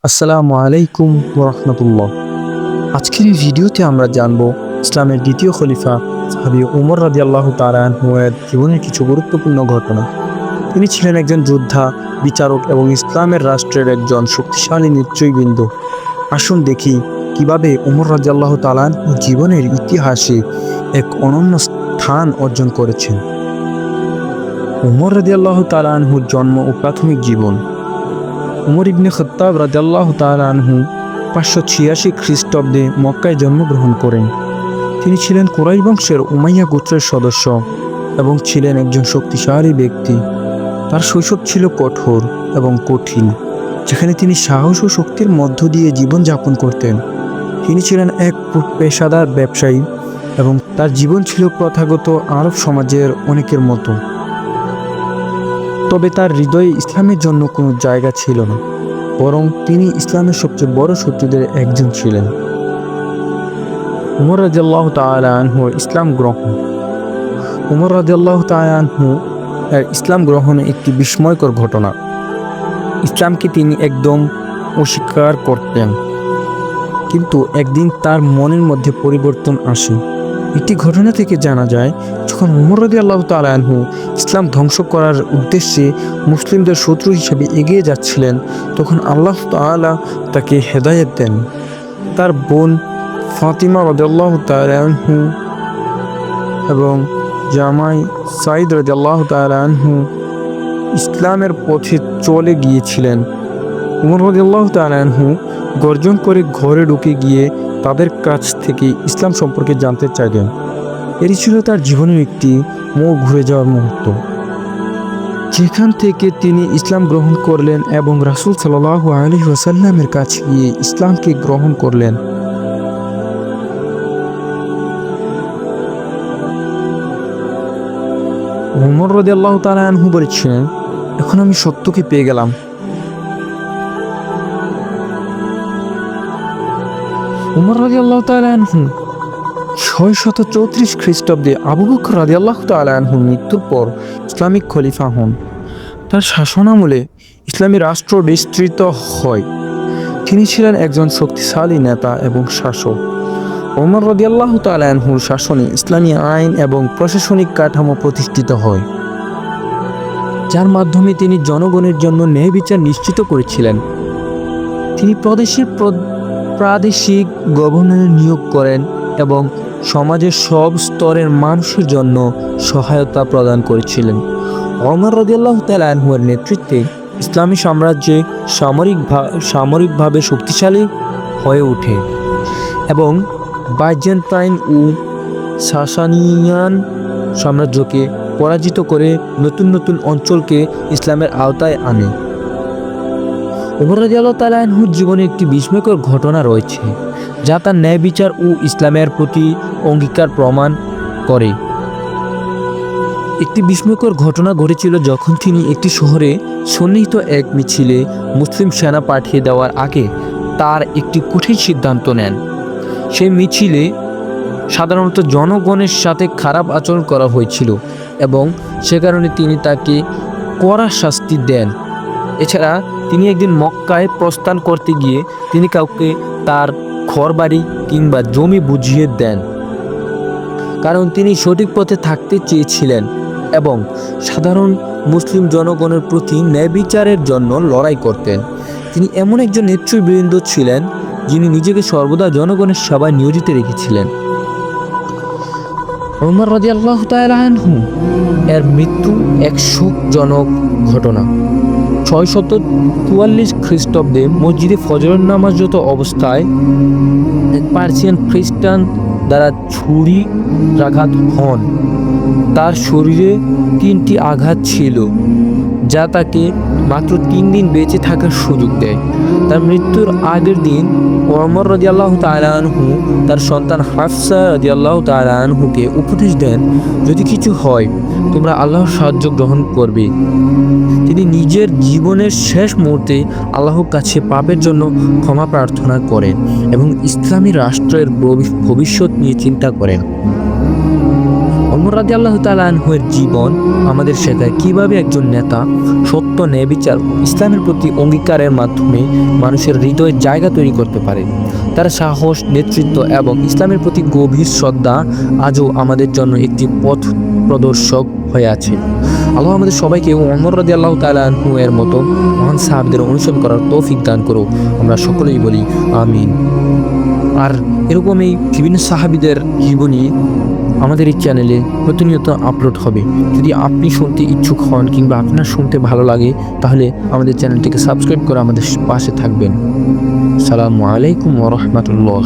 আসসালামু আলাইকুম ওরহমতুল্লাহ। আজকের এই ভিডিওতে আমরা জানব ইসলামের দ্বিতীয় খলিফা সাহাবী উমর রাদিয়াল্লাহু তাআলা আনহু এর জীবনের কিছু গুরুত্বপূর্ণ ঘটনা। তিনি ছিলেন একজন যোদ্ধা, বিচারক এবং ইসলামের রাষ্ট্রের একজন শক্তিশালী নেতৃবৃন্দ। আসুন দেখি কিভাবে উমর রাদিয়াল্লাহু তাআলা আনহু জীবনের ইতিহাসে এক অনন্য স্থান অর্জন করেছেন। উমর রাদিয়াল্লাহু তাআলা আনহুর জন্ম ও প্রাথমিক জীবন। উমর ইবনে খাত্তাব রাদিয়াল্লাহু তাআলা আনহু 586 খ্রিস্টাব্দে মক্কায় জন্মগ্রহণ করেন। তিনি ছিলেন কুরাইশ বংশের উমাইয়া গোত্রের সদস্য এবং ছিলেন একজন শক্তিশালী ব্যক্তি। তার শৈশব ছিল কঠোর এবং কঠিন, যেখানে তিনি সাহস ও শক্তির মধ্য দিয়ে জীবনযাপন করতেন। তিনি ছিলেন এক পেশাদার ব্যবসায়ী এবং তার জীবন ছিল প্রথাগত আরব সমাজের অনেকের মতো। তবে তার হৃদয়ে ইসলামের জন্য কোনো জায়গা ছিল না, বরং তিনি ইসলামের সবচেয়ে বড় শত্রুদের একজন ছিলেন। উমর রাদিয়াল্লাহু তাআলা আনহু ইসলাম গ্রহণ। উমর রাদিয়াল্লাহু তাআলা আনহু এর ইসলাম গ্রহণে একটি বিস্ময়কর ঘটনা। ইসলামকে তিনি একদম অস্বীকার করতেন, কিন্তু একদিন তার মনের মধ্যে পরিবর্তন আসে। একটি ঘটনা থেকে জানা যায়, যখন উমর রাদিয়াল্লাহু তাআলা আনহু ইসলাম ধ্বংস করার উদ্দেশ্যে মুসলিমদের শত্রু হিসেবে এগিয়ে যাচ্ছিলেন, তখন আল্লাহ তাআলা তাকে হেদায়েত দেন। তার বোন ফাতিমা রাদিয়াল্লাহু তাআলা আনহু এবং জামাই সাঈদ রাদিয়াল্লাহু তাআলা আনহু ইসলামের পথে চলে গিয়েছিলেন। উমর রাদিয়াল্লাহু তাআলা আনহু গর্জন করে ঘরে ঢুকে গিয়ে তাদের কাছ থেকে ইসলাম সম্পর্কে জানতে চাইলেন। এটি ছিল তার জীবনের একটি মোড় ঘুরে যাওয়ার মুহূর্ত, যেখান থেকে তিনি ইসলাম গ্রহণ করলেন এবং রাসূল সাল্লাল্লাহু আলাইহি ওয়াসাল্লামের কাছে গিয়ে ইসলামকে গ্রহণ করলেন। উমর রাদিয়াল্লাহু তাআলা আনহু বলেছিলেন, এখন আমি সত্যকে পেয়ে গেলাম। উমর রাদিয়াল্লাহু তাআলা আনহু 634 খ্রিস্টাব্দে আবু বকর রাদিয়াল্লাহু তাআলা আনহুর মৃত্যুর পর ইসলামিক খলিফা হন। তার শাসনামলে ইসলামী রাষ্ট্র বিস্তৃত হয়। তিনি ছিলেন একজন শক্তিশালী নেতা এবং শাসক। ওমর রাদিয়াল্লাহু তাআলা আনহুর শাসনে ইসলামী আইন এবং প্রশাসনিক কাঠামো প্রতিষ্ঠিত হয়, যার মাধ্যমে তিনি জনগণের জন্য ন্যায় বিচার নিশ্চিত করেছিলেন। তিনি প্রাদেশিক গভর্নর নিয়োগ করেন এবং সমাজের সব স্তরের মানুষের জন্য সহায়তা প্রদান করেছিলেন। ওমর রাদিয়াল্লাহু তাআলা আনহুর নেতৃত্বে ইসলামী সাম্রাজ্যে সামরিকভাবে শক্তিশালী হয়ে ওঠে এবং বাইজেন্টাইন ও সাসানিয়ান সাম্রাজ্যকে পরাজিত করে নতুন নতুন অঞ্চলকে ইসলামের আওতায় আনে। উমর রাদিয়াল্লাহু তাআলা আনহুর জীবনে একটি বিস্ময়কর ঘটনা রয়েছে, যা তার ন্যায় বিচার ও ইসলামের প্রতি অঙ্গীকার প্রমাণ করে। একটি বিস্ময়কর ঘটনা ঘটেছিল যখন তিনি একটি শহরে সন্নিহিত এক মিছিলে মুসলিম সেনা পাঠিয়ে দেওয়ার আগে তার একটি কঠিন সিদ্ধান্ত নেন। সেই মিছিলে সাধারণত জনগণের সাথে খারাপ আচরণ করা হয়েছিল এবং সে কারণে তিনি তাকে কড়া শাস্তি দেন। এছাড়া তিনি একদিন মক্কায় প্রস্থান করতে গিয়ে তিনি কাউকে তার ঘরবাড়ি কিংবা জমি বুঝিয়ে দেন, কারণ তিনি সঠিক পথে থাকতে চেয়েছিলেন এবং সাধারণ মুসলিম জনগণের প্রতি ন্যায় বিচারের জন্য লড়াই করতেন। তিনি এমন একজন নেতৃবৃন্দ ছিলেন যিনি নিজেকে সর্বদা জনগণের সেবায় নিয়োজিত রেখেছিলেন। ওমর রাদিয়াল্লাহু তাআলা আনহু এর মৃত্যু এক শোকজনক ঘটনা। 644 খ্রিস্টাব্দে মসজিদে ফজরের নামাজরত অবস্থায় এক পার্সিয়ান খ্রিস্টান দ্বারা ছুরিকাঘাত হন। তার শরীরে 3টি আঘাত ছিল, যা তাকে মাত্র 3 দিন বেঁচে থাকার সুযোগ দেয়। তার মৃত্যুর আগের দিন ওমর রাদিয়াল্লাহু তাআলা আনহু তার সন্তান হাফসা রাদিয়াল্লাহু তাআলা আনহুকে উপদেশ দেন, যদি কিছু হয় তোমরা আল্লাহর সাহায্য গ্রহণ করবে। তিনি নিজের জীবনের শেষ মুহূর্তে আল্লাহর কাছে পাপের জন্য ক্ষমা প্রার্থনা করেন এবং ইসলামী রাষ্ট্রের ভবিষ্যৎ নিয়ে চিন্তা করেন। ওমর রাদিয়াল্লাহু তাআলা আনহুর জীবন আমাদের শেখায় কিভাবে একজন নেতা সত্য, ন্যায় বিচার, ইসলামের প্রতি অঙ্গীকারের মাধ্যমে মানুষের হৃদয়ে জায়গা তৈরি করতে পারে। তার সাহস, নেতৃত্ব এবং ইসলামের প্রতি গভীর শ্রদ্ধা আজও আমাদের জন্য একটি পথ প্রদর্শক হয়ে আছে। আল্লাহ আমাদের সবাইকে ওমর রাদিয়াল্লাহু তাআলা আনহু এর মতো মহান সাহাবীদের অনুসরণ করার তৌফিক দান করো। আমরা সকলেই বলি আমিন। আর এরকমই বিভিন্ন সাহাবীদের জীবনী আমাদের এই চ্যানেলে প্রতিনিয়ত আপলোড হবে। যদি আপনি শুনতে ইচ্ছুক হন কিংবা আপনার শুনতে ভালো লাগে, তাহলে আমাদের চ্যানেলটিকে সাবস্ক্রাইব করে আমাদের পাশে থাকবেন। আসসালামু আলাইকুম ওয়া রাহমাতুল্লাহ।